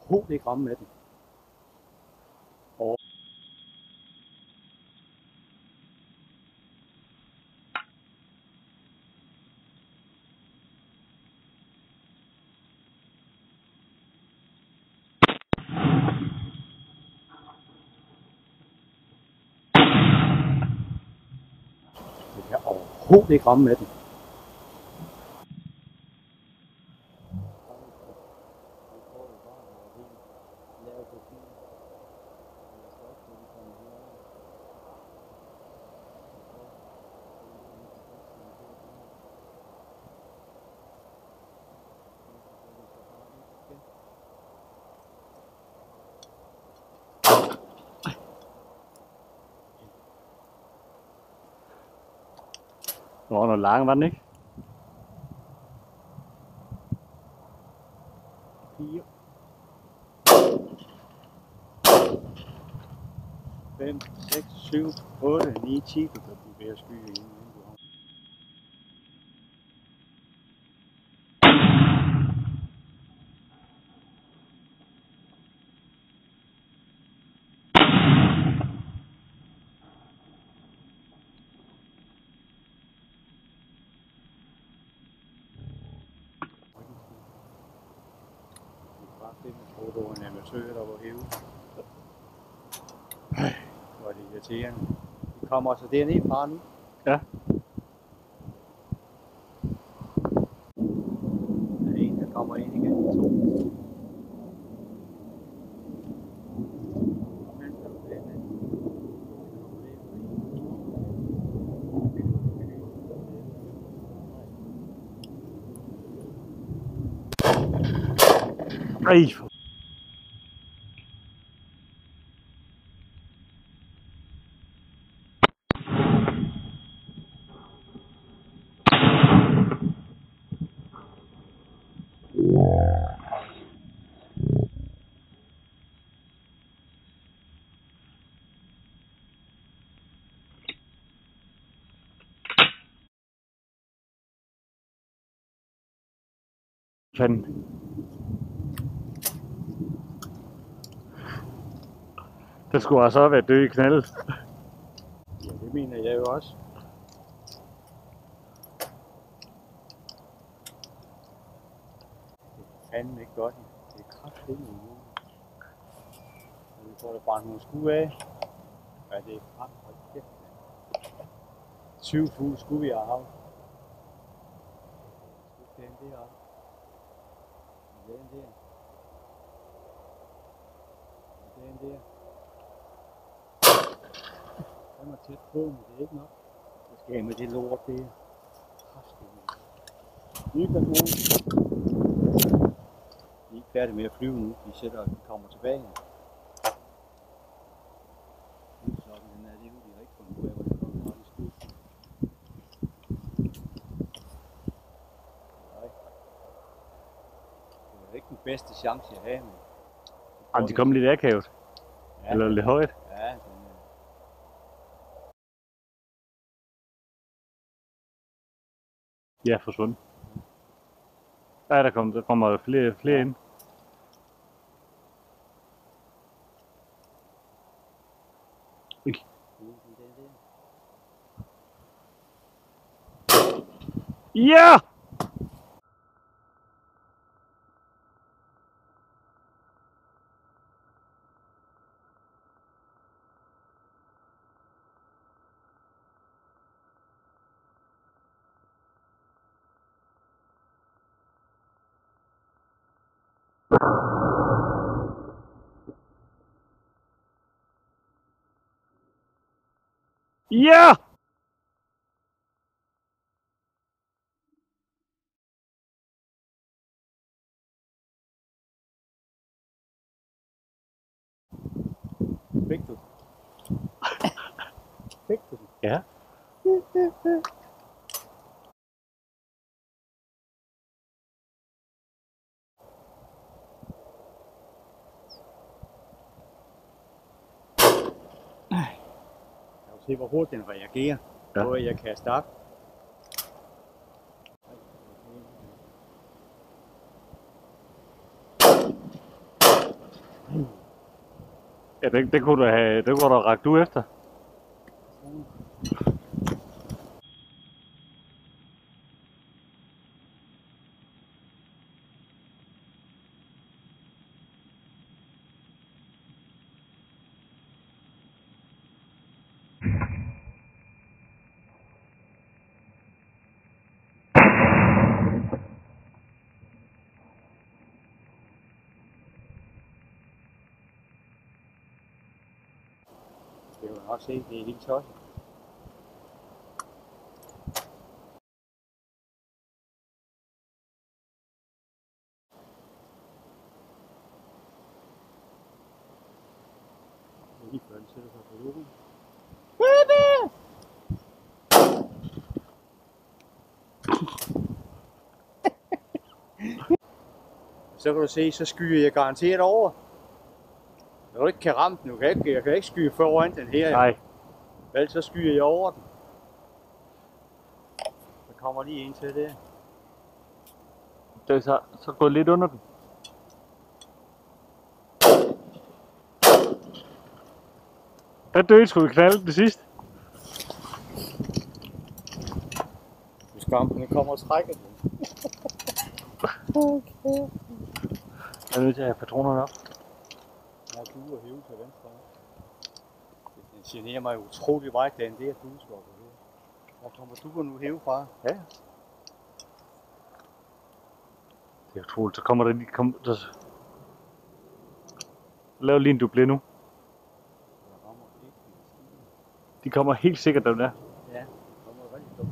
overhovedet ikke ramme med den. Og det kan overhovedet ikke ramme med den. Det var noget lang, var den ikke? 4, 5, 6, 7, 8, 9, 10. Du kan blive ved at skyde inden du har. Det med troede, en amatør, der var herude. Hvor er det irriterende. De kommer altså dernede fra nu. Ja. Der er en, der kommer ind igen. 2. Ej, for... Fanden. Det skulle altså også være død i knaldet. Ja, det mener jeg jo også. Det er fandme ikke godt. Det er kraftedeme i jorden. Vi får da brændt nogle skud af. Ja, det er kraft. Hold kæft. 7 fugle skud vi har haft. Den deroppe. Den der. Den der. Den er tæt på, men det er ikke nok. Jeg skal have med det lort der. Kraftedeme. Nye kanoner. De er ikke færdige med at flyve nu. De kommer tilbage. Sådan den er det nu. De har ikke fundet ud af, hvor det kommer fra. De skud. Nej. Det var ikke den bedste chance jeg havde. Jamen, de kom lidt akavet. Ja, Eller lidt højt. Ja, den Ja, forsvundet. Ja, der kommer flere ind. Ja! Ja! fik du. Fik du den? Ja. Jeg vil se, hvor hurtigt den reagerer. Ja. Hvor jeg kaster op. Ja, det kunne du have, det kunne du have rakt ud efter. Det kan man også se, det er helt tosset. Det er lige før, den sætter sig på jorden. Så kan du se, så skyer jeg garanteret over. Når du ikke kan ramme den, jeg kan ikke skyde foran den her. Nej. Vel, så skyer jeg over den. Så kommer lige en til det. Det er så gå lidt under den. Der døde sgu i knalden det sidste. Hvis kampen kommer og trækker den. Okay. Jeg er nødt til at have patronerne op. Jeg har duer hæve til venstre. Den generer mig utrolig meget, den der dueskop. Hvor kommer duer nu hæve fra? Ja. Det er utroligt, så kommer der lige... Lav lige en dublé nu. De kommer helt sikkert, dem der. Ja, det kommer rigtig dumt.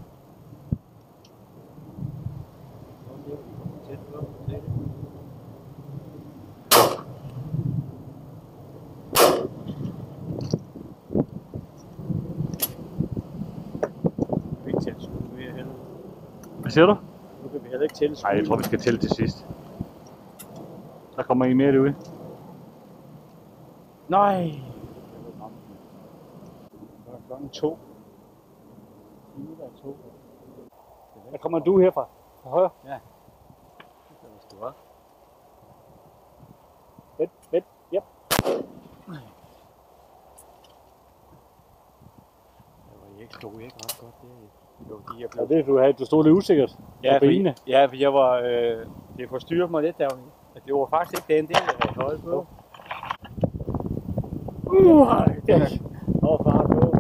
Så ser vi, de kommer tæt på til det. Vi kan ikke tælle skud mere heller. Hvad siger du? Nu kan vi heller ikke tælle skud. Nej, jeg tror vi skal tælle til sidst. Der kommer en mere derude. Nej! Klokken 2. Der kommer du herfra. Fra højre. Ja. Det kan du sgu også. Vent, yep. Jeg stod ikke ret godt der. Ja, det er du stod lidt usikkert. Ja, for jeg var, det forstyrrede mig lidt derude. Det var faktisk ikke den del, jeg havde holdt på. Og fart på.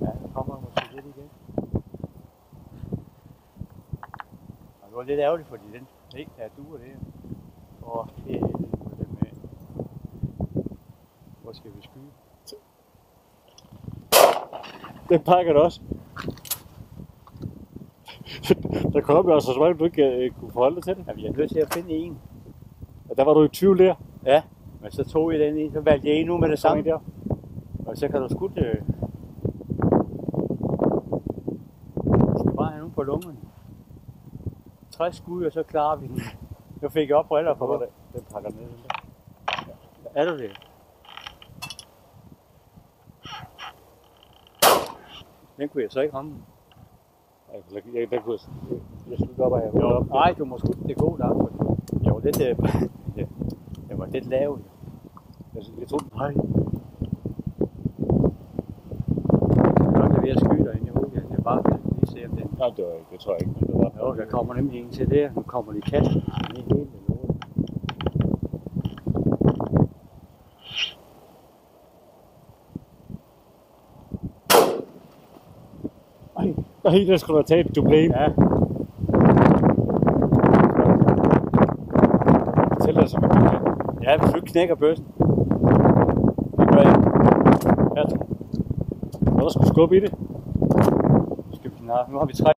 Ja, der kommer måske lidt igen. Og det var lidt ærgerligt, fordi den ikke der duer det. Og det med. Hvor skal vi skyde? Den pakker det også. Der kom jo altså så meget, du ikke kunne forholde dig til det. Ja, vi er nødt til at finde en. Og der var du i tvivl der. Ja, men så tog jeg den en, så valgte jeg en nu med det samme. Der. Og så kan du sgu det. Du skal bare have nogen på lungerne. 60 skud, og så klarer vi den. Så fik jeg op briller på. Den pakker ned. Er du det? Den kunne jeg så ikke ramme. Jeg slutter op, og jeg vil op. Nej, du må sgu det gå der. Jeg var lidt, jeg var lidt lav. Jeg tog den. Nej. Jeg er ved at skyde dig ind i hovedet. Jeg bare lige se om den. Nej, det tror jeg ikke. Det var. Jo, der kommer nemlig en til der. Nu kommer de kast. Det er helt lort. Nej, der skulle du have taget dublé. Ja. Tæl dig som en dublé. Ja, hvis du ikke knækker bøssen. Det gør jeg. Ja, Når der skulle skubbe i det. skal vi snart. Nu har vi 3